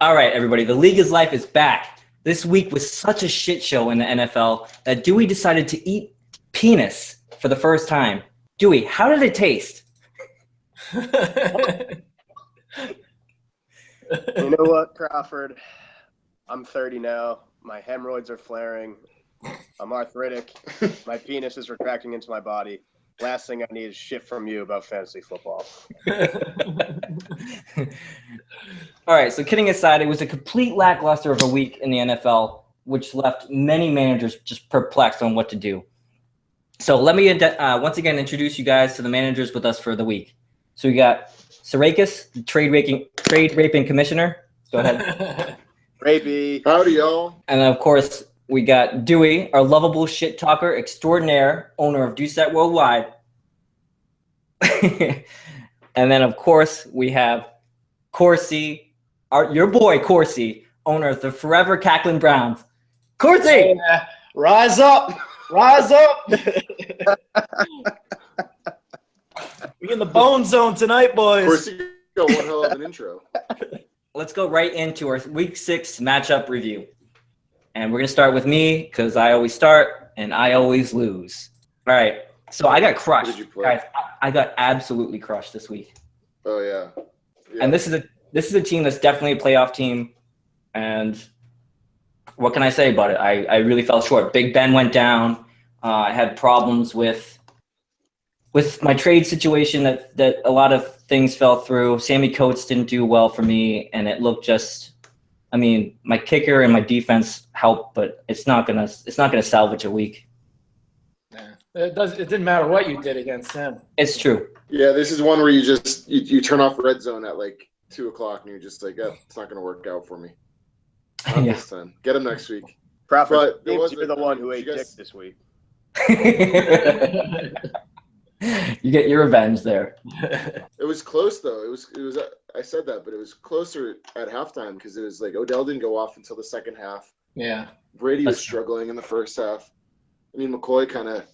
All right, everybody. The League is Life is back. This week was such a shit show in the NFL that Dewey decided to eat penis for the first time. Dewey, how did it taste? You know what, Crawford? I'm 30 now. My hemorrhoids are flaring. I'm arthritic. My penis is retracting into my body. Last thing I need is shit from you about fantasy football. All right, so kidding aside, it was a complete lackluster of a week in the NFL, which left many managers just perplexed on what to do. So let me once again introduce you guys to the managers with us for the week. So we got Sarakas, the trade raping commissioner. Go ahead. Rapey. Howdy, y'all. And of course, we got Dewey, our lovable shit talker extraordinaire, owner of Doucette Worldwide. And then, of course, we have Corsi, your boy Corsi, owner of the Forever Cackling Browns. Corsi! Rise up! Rise up! We in the bone zone tonight, boys. Corsi got one hell of an intro. Let's go right into our Week 6 matchup review. And we're going to start with me because I always start and I always lose. All right. So I got crushed. What did you play? Guys, I got absolutely crushed this week. Oh, yeah. And this is a team that's definitely a playoff team. And what can I say about it? I really fell short. Big Ben went down. I had problems with my trade situation that a lot of things fell through. Sammy Coates didn't do well for me, and it looked my kicker and my defense helped, but it's not gonna salvage a week. Yeah. It didn't matter what you did against him. It's true. Yeah, this is one where you just you turn off red zone at like 2:00 and you're just like, oh, it's not gonna work out for me. Not this time. Get him next week. Crawford, you're the one who ate dick this week. You get your revenge there. It was close though. It was. I said that, but it was closer at halftime because it was like Odell didn't go off until the second half. Yeah. Brady was struggling in the first half. I mean, McCoy kind of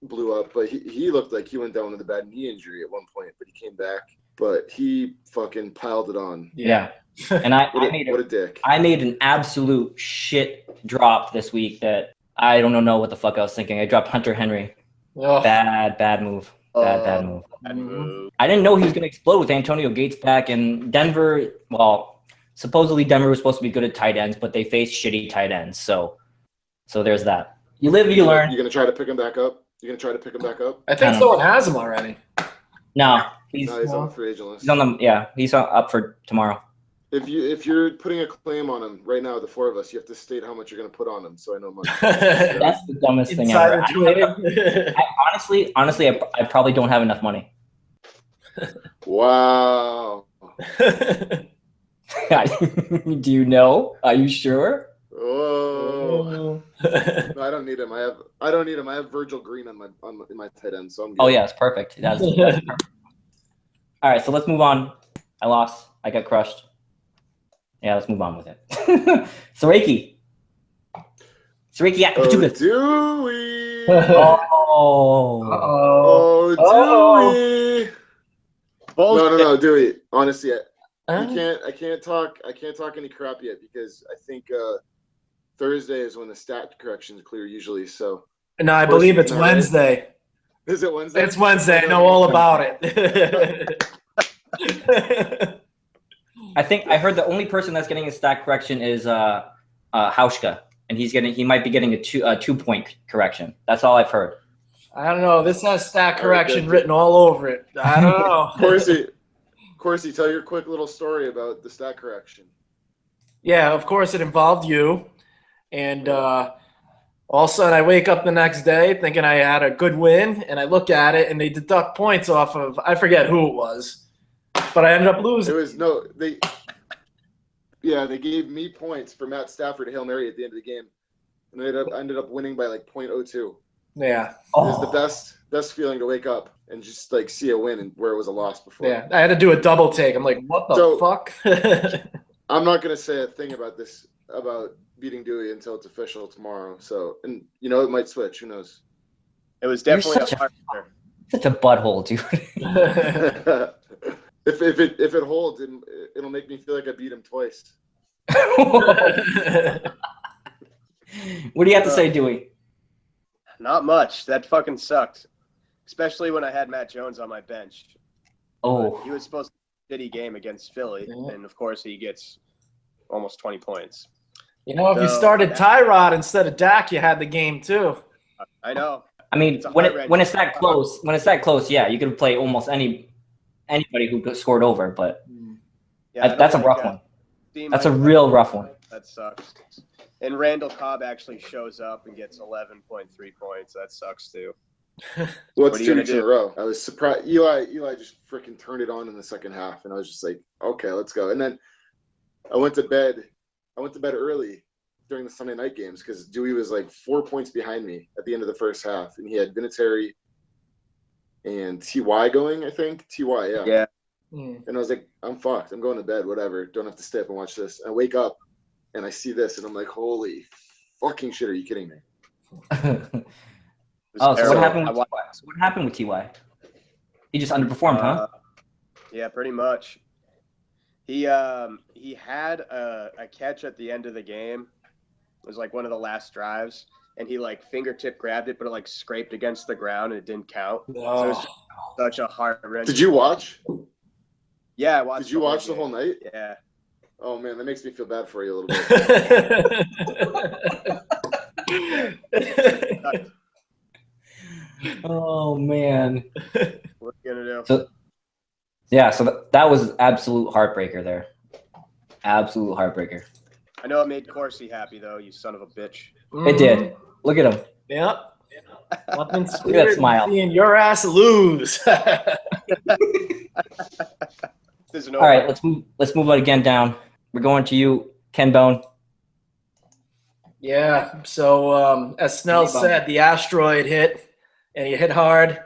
blew up, but he looked like he went down with a bad knee injury at one point, but he came back. But he fucking piled it on. Yeah. And what a dick. I made an absolute shit drop this week that I don't know what the fuck I was thinking. I dropped Hunter Henry. Oh. Bad move. Bad move. Bad move. I didn't know he was going to explode with Antonio Gates back. And Denver, well, supposedly Denver was supposed to be good at tight ends, but they faced shitty tight ends. So there's that. You live, you learn. You're going to try to pick him back up? I think someone has him already. No. He's on the free agent list. He's up for tomorrow. If you're putting a claim on him right now, the four of us, you have to state how much you're going to put on him, so I know much. That's the dumbest thing ever. Honestly, I probably don't have enough money. Wow. Do you know? Are you sure? Oh. No, I don't need him. I have Virgil Green in my tight end, so I'm good. Oh yeah, it's perfect. That's perfect. All right, so let's move on. I lost. I got crushed. Yeah, let's move on with it. Saraki, yeah. Dewey. Dewey. No, Dewey. Honestly, I can't talk any crap yet because I think Thursday is when the stat corrections clear usually. So no, I believe it's Wednesday. Is it Wednesday? It's Wednesday. I know all about it. I think I heard the only person that's getting a stat correction is Hauschka, and he might be getting a 2-point correction. That's all I've heard. I don't know. This has stat correction written all over it. I don't know. Corsi, tell your quick little story about the stat correction. Yeah, of course it involved you, and all of a sudden I wake up the next day thinking I had a good win, and I look at it and they deduct points off of I forget who it was. But I ended up losing. They gave me points for Matt Stafford Hail Mary at the end of the game, and I ended up winning by like 0.02. Yeah, it was the best feeling to wake up and just like see a win and where it was a loss before. Yeah, I had to do a double take. I'm like, what the fuck? I'm not gonna say a thing about beating Dewey until it's official tomorrow. So, and it might switch. Who knows? It was definitely such a butthole, dude. If it holds, it'll make me feel like I beat him twice. What do you have to say, Dewey? Not much. That fucking sucked. Especially when I had Matt Jones on my bench. Oh, He was supposed to have a shitty game against Philly, and of course he gets almost 20 points. You know, if you So, started Tyrod instead of Dak, you had the game too. I know. I mean, It's a when heart-wrenching it's that close, yeah, you could play almost anybody who scored over. But Yeah, that's a rough one. That's a real rough one. That sucks. And Randall Cobb actually shows up and gets 11.3 points. That sucks too. Well, What it's are you 2 gonna weeks in a do? row. I was surprised. Eli just freaking turned it on in the second half, and I was just like, okay, let's go. And then I went to bed. Early during the Sunday night games because Dewey was like 4 points behind me at the end of the first half, and he had Vinatieri and Ty going. I think Ty, yeah. Yeah. And I was like, I'm fucked. I'm going to bed. Whatever. Don't have to stay up and watch this. I wake up and I see this, and I'm like, holy fucking shit! Are you kidding me? Oh, so what terrible. happened with Ty? So what happened with Ty? He just underperformed, huh? Yeah, pretty much. He had a catch at the end of the game. It was like one of the last drives, and he like fingertip grabbed it, but it like scraped against the ground and it didn't count. So it was just such a heart-wrenching. Did you watch? Yeah, I watched. Did you watch the whole night? Yeah. Oh man, that makes me feel bad for you a little bit. Oh man. What are you gonna do? So that was absolute heartbreaker there. Absolute heartbreaker. I know it made Corsi happy though. You son of a bitch. It did. Look at him. Yep. Nothing Look at that sweeter smile. than seeing your ass lose. All right, let's move on again down. We're going to you, Ken Bone. Yeah. So as Snell said, the asteroid hit, and he hit hard.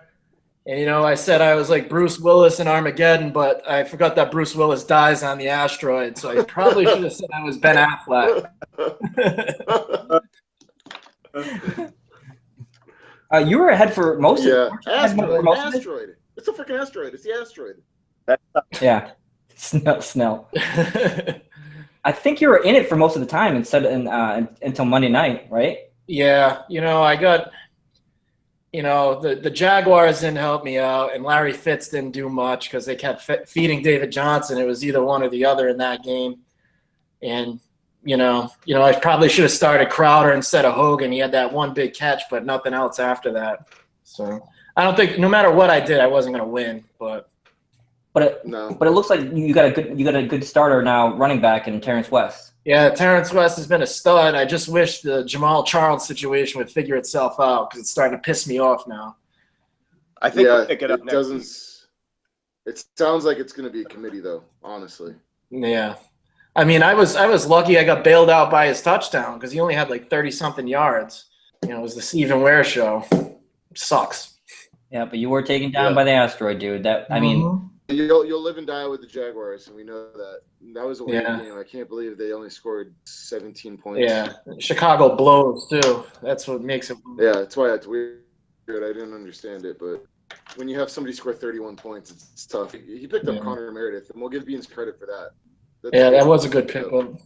And you know, I said I was like Bruce Willis in Armageddon, but I forgot that Bruce Willis dies on the asteroid. So I probably should have said I was Ben Affleck. You were ahead for most Yeah, of asteroid. It's a freaking asteroid. It's the asteroid. Yeah, Snell. I think you were in it for most of the time until Monday night, right? Yeah, you know, I got, you know, the Jaguars didn't help me out, and Larry Fitz didn't do much because they kept feeding David Johnson. It was either one or the other in that game. And, you know, I probably should have started Crowder instead of Hogan. He had that one big catch, but nothing else after that. So I don't think, no matter what I did, I wasn't going to win. But it looks like you got a good starter now, running back in Terrence West. Yeah, Terrence West has been a stud. I just wish the Jamal Charles situation would figure itself out because it's starting to piss me off now. I think we'll pick it up next week. It sounds like it's going to be a committee, though, honestly. Yeah. I mean, I was lucky I got bailed out by his touchdown because he only had like 30-something yards. You know, it was the Stephen Ware show. Sucks. Yeah, but you were taken down by the asteroid, dude. I mean, you'll live and die with the Jaguars, and we know that. That was a weird game. I can't believe they only scored 17 points. Yeah, Chicago blows too. That's what makes it. Yeah, that's why it's weird. I didn't understand it, but when you have somebody score 31 points, it's tough. He picked up Connor Meredith, and we'll give Beans credit for that. That was a good pickup.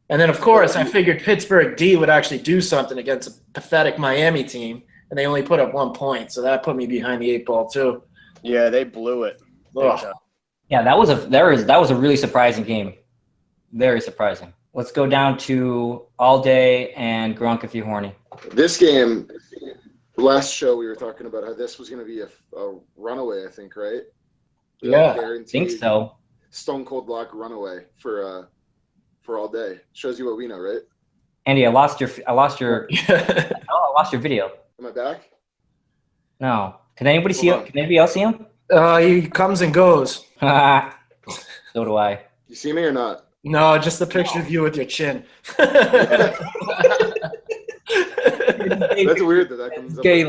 And then, of course, I figured Pittsburgh D would actually do something against a pathetic Miami team, and they only put up 1 point, so that put me behind the 8 ball too. Yeah, they blew it. Yeah, that was a really surprising game. Very surprising. Let's go down to All Day and Gronk if you're horny. This game, last show we were talking about how this was going to be a runaway, I think, right? Yeah, I think so. Stone cold lock runaway for All Day. Shows you what we know, right? Andy, I lost your video. Am I back? No. Can anybody see him? Can anybody else see him? He comes and goes. So do I. You see me or not? No, just a picture of you with your chin. That's weird that comes up. Okay,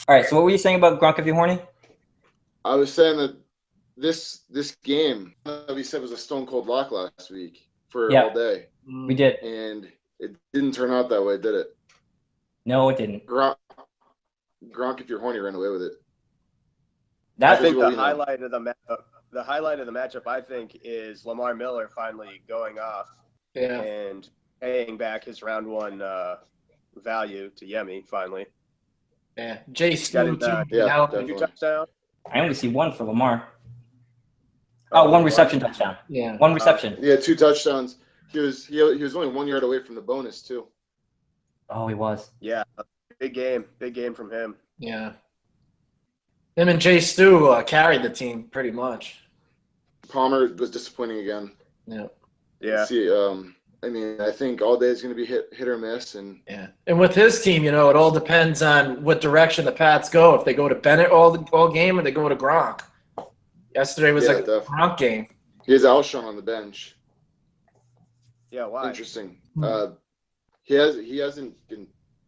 All right, so what were you saying about Gronk if you're horny? I was saying that this game we said was a stone cold lock last week for All Day. We did. And it didn't turn out that way, did it? No, it didn't. Gronk if you're horny ran away with it. I think the highlight of the the highlight of the matchup, I think, is Lamar Miller finally going off and paying back his round one value to Yemi finally. Yeah, Jay Stu too. Yeah, Two definitely. touchdowns. I only see one for Lamar. Oh, one reception touchdown. Yeah, one reception. Yeah, 2 touchdowns. He was only 1 yard away from the bonus too. Oh, he was. Yeah, big game from him. Yeah. Him and Jay Stu carried the team pretty much. Palmer was disappointing again. Yeah. See, I mean, I think all day is going to be hit or miss, and And with his team, it all depends on what direction the Pats go. If they go to Bennett all game, or they go to Gronk. Yesterday was a Gronk game. He has Alshon on the bench. Yeah, why? Interesting. He hasn't been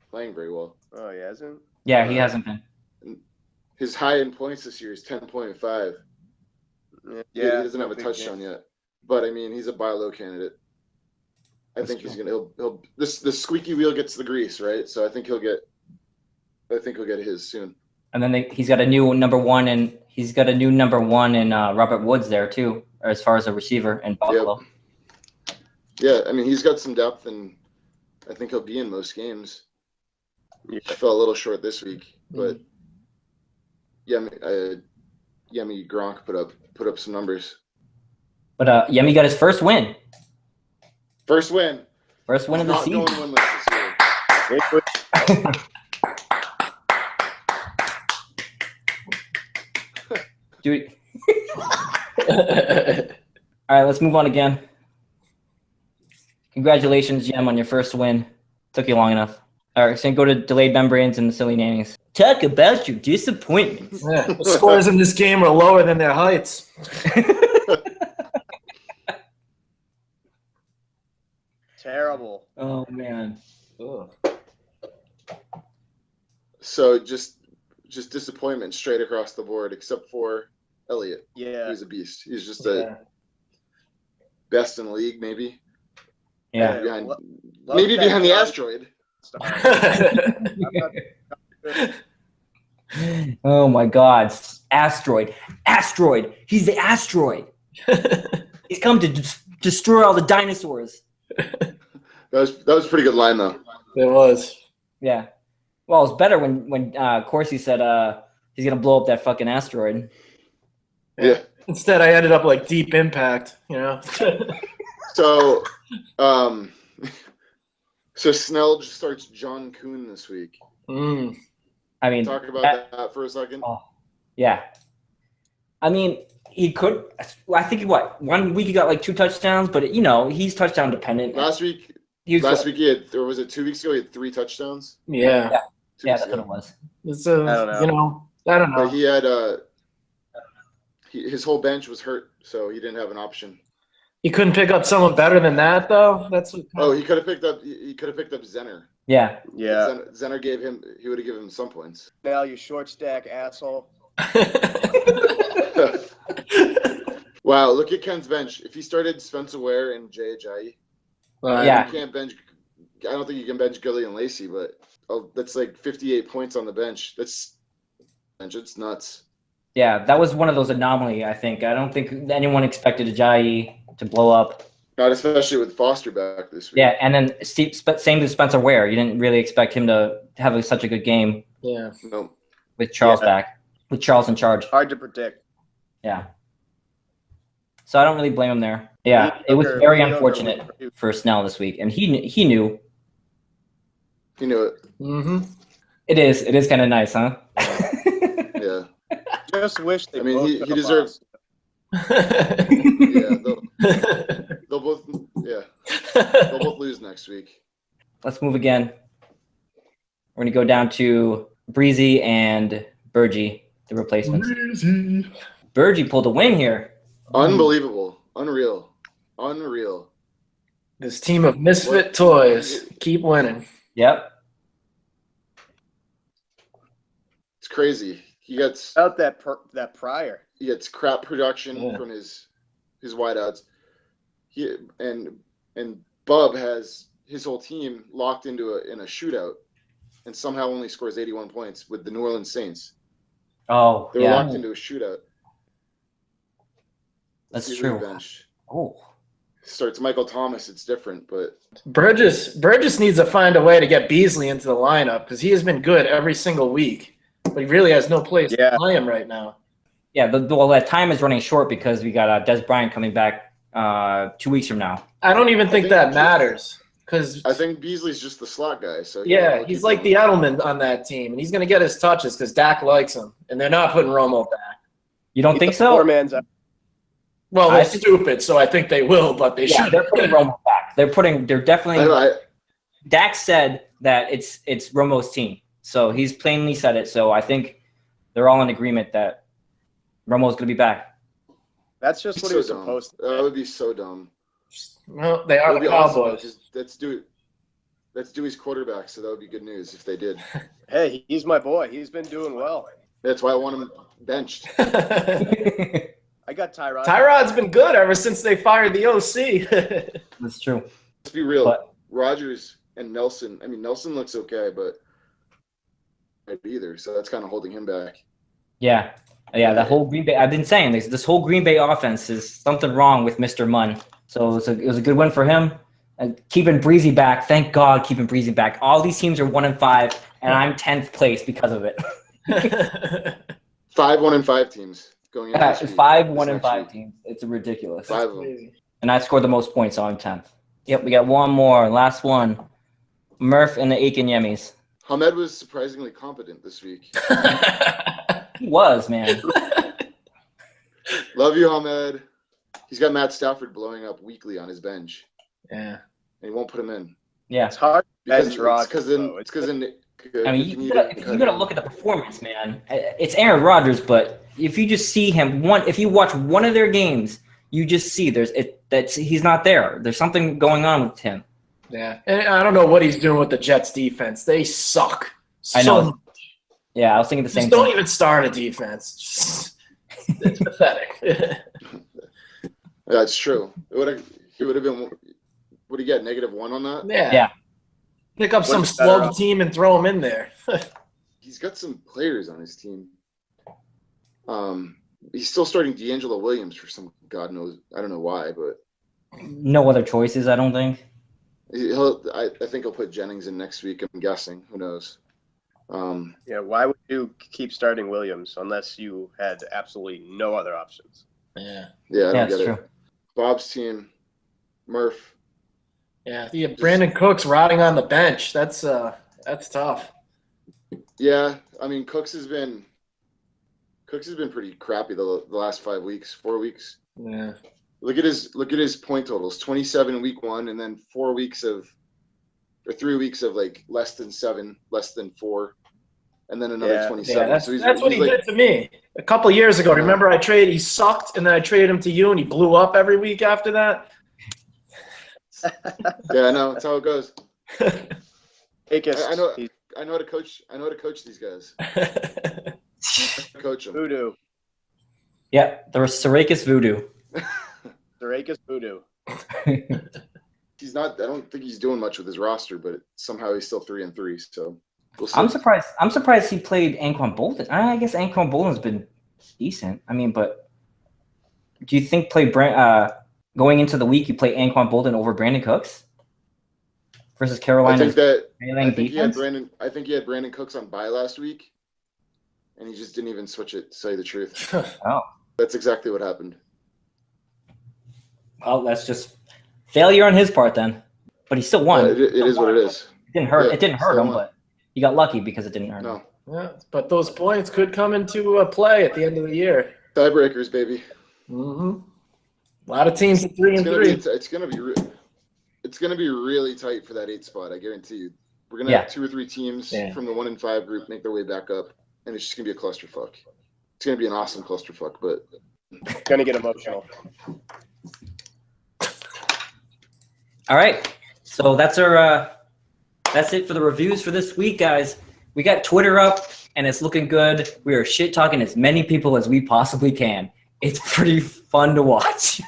playing very well. Oh, he hasn't? Yeah, he hasn't been. His high in points this year is 10.5. Yeah, he doesn't have a touchdown yet, but I mean, he's a buy low candidate. I think he's gonna. He'll. The squeaky wheel gets the grease, right? So I think he'll get his soon. And then he's got a new number one, and he's got a new number one in Robert Woods there too, as far as a receiver in Buffalo. Yep. Yeah, I mean, he's got some depth, and I think he'll be in most games. He fell a little short this week, but Yemi Gronk put up some numbers. But Yemi got his first win. First win of the season. Not going winless this year. Dude. All right, let's move on again. Congratulations, Jem, on your first win. Took you long enough. All right, so go to delayed membranes and the silly nannies. Talk about your disappointments. Yeah, the scores in this game are lower than their heights. Terrible. Oh, man. Ugh. So just disappointment straight across the board, except for Elliott. Yeah. He's a beast. He's just a best in the league, maybe. Yeah. Maybe behind the asteroid. Oh my God, asteroid! He's the asteroid. He's come to destroy all the dinosaurs. That was a pretty good line, though. It was. Yeah. Well, it's better when Corsi said he's gonna blow up that fucking asteroid. Yeah. Instead, I ended up like Deep Impact. So, so Snell just starts John Kuhn this week. I mean, talk about that for a second. Oh, yeah. I mean, he could. I think 1 week he got like 2 touchdowns, but he's touchdown dependent. Last week he had, or was it 2 weeks ago? He had 3 touchdowns. Yeah. That's what it was. It's I don't know. But he had his whole bench was hurt, so he didn't have an option. You couldn't pick up someone better than that, though. That's what. He could have picked up. He could have picked up Zenner. Yeah. Zenner he would have given him some points. Now you short stack asshole. Wow, look at Ken's bench. If he started Spencer Ware and Jay Ajayi, yeah, you can't bench. I don't think you can bench Gilly and Lacey, but that's like 58 points on the bench. It's nuts. Yeah, that was one of those anomaly. I think. I don't think anyone expected Ajayi to blow up. Not especially with Foster back this week. Yeah, and then same with Spencer Ware. You didn't really expect him to have such a good game. Yeah. No. With Charles back, with Charles in charge. Hard to predict. Yeah. So I don't really blame him there. Yeah, it was very unfortunate for Snell this week, and he knew. He knew it. Mm-hmm. It is kind of nice, huh? Yeah. Just wish they. I mean, he deserves. They'll both lose next week. Let's move again. We're gonna go down to Breezy and Burgie, the replacements. Burgie pulled a win here. Unbelievable. Unreal. This team of misfit toys keep winning. Yep. It's crazy. He gets out that Pryor. He gets crap production from his wideouts. And Bub has his whole team locked in a shootout, and somehow only scores 81 points with the New Orleans Saints. Oh, they were locked into a shootout. That's Usually true. bench. Oh, Starts Michael Thomas, it's different, but Burgess needs to find a way to get Beasley into the lineup because he has been good every single week, but he really has no place to play him right now. yeah. Well, that time is running short because we got Des Bryant coming back 2 weeks from now. I don't even think that matters because I think Beasley's just the slot guy. So yeah, he's like the Edelman on that team, and he's going to get his touches because Dak likes him, and they're not putting Romo back. You don't think so? Poor man's out. Well, they're stupid, so I think they will, but they should. They're putting Romo back. They're definitely. Dak said that it's Romo's team, so he's plainly said it. So I think they're all in agreement that Romo's going to be back. That's just what he was supposed to. That would be so dumb. Well, they are the Cowboys. Awesome. That's Dewey's quarterback, so that would be good news if they did. Hey, he's my boy. He's been doing well. That's why I want him benched. I got Tyrod. Tyrod's been good ever since they fired the OC. That's true. Let's be real. Rodgers and Nelson. I mean, Nelson looks okay, but either. So that's kind of holding him back. Yeah. The whole Green Bay. I've been saying this whole Green Bay offense is something wrong with Mr. Munn. So it was a good win for him. And keeping Breezy back. Thank God, keeping Breezy back. All these teams are 1-5, and I'm 10th place because of it. 5 1-5 teams. Going into this week, 5 1-5 teams. It's ridiculous. 5 of them. And I scored the most points, so I'm 10th. Yep, we got one more. Last one. Murph and the Aiken Yemmies. Hamed was surprisingly competent this week. He was, man. Love you, Hamed. He's got Matt Stafford blowing up weekly on his bench. Yeah. And he won't put him in. Yeah. It's hard. It's because I mean, you gotta look at the performance, man. It's Aaron Rodgers, but if you just see him if you watch one of their games, you just see he's not there. There's something going on with him. Yeah, and I don't know what he's doing with the Jets defense. They suck. I know. Yeah, I was thinking the same thing. Don't even start a defense. It's pathetic. That's true. It would have been. Would he get -1 on that? Yeah. Pick up some slug team and throw him in there. He's got some players on his team. He's still starting D'Angelo Williams for some God knows. I don't know why, but no other choices. I don't think. I think he'll put Jennings in next week. I'm guessing. Who knows? Yeah. Why would you keep starting Williams unless you had absolutely no other options? Yeah. Yeah, I don't get true. it. Bob's team, Murph. Yeah, Brandon Cooks rotting on the bench. That's tough. Yeah, I mean Cooks has been pretty crappy the last 4 weeks. Yeah. Look at his point totals. 27 in week 1, and then 3 weeks of like less than 7, less than 4, and then another 27. Yeah, that's what he did to me a couple of years ago. Remember, he sucked, and then I traded him to you, and he blew up every week after that. Yeah, I know. That's how it goes. I know how to coach. I know how to coach these guys. Coach them. Voodoo. Yeah, there was Sarakas Voodoo. Sarakas Voodoo. He's not. I don't think he's doing much with his roster, but somehow he's still 3-3. So we'll see. I'm surprised he played Anquan Bolden. I guess Anquan Bolden's been decent. I mean, but do you think going into the week you play Anquan Bolden over Brandon Cooks versus Carolina? I think he had Brandon Cooks on bye last week, and he just didn't even switch it. To tell you the truth. Oh, that's exactly what happened. Well, that's just failure on his part then. But he still won. It is what it is. It didn't hurt. It didn't hurt him, but he got lucky because it didn't hurt him. Yeah, but those points could come into play at the end of the year. Tiebreakers, baby. Mm-hmm. A lot of teams at 3-3. It's gonna be really tight for that 8 spot. I guarantee you. We're gonna have 2 or 3 teams from the 1-5 group make their way back up, and it's just gonna be a clusterfuck. It's gonna be an awesome clusterfuck, but it's gonna get emotional. All right, so that's it for the reviews for this week, guys. We got Twitter up, and it's looking good. We are shit talking as many people as we possibly can. It's pretty fun to watch.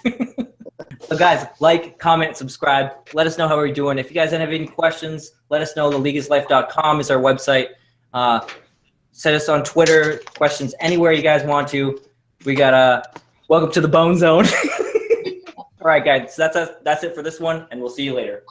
So, guys, like, comment, subscribe. Let us know how we're doing. If you guys have any questions, let us know. theleagueislife.com is our website. Send us on Twitter, questions anywhere you guys want to. We got welcome to the Bone Zone. All right, guys. So that's it for this one, and we'll see you later.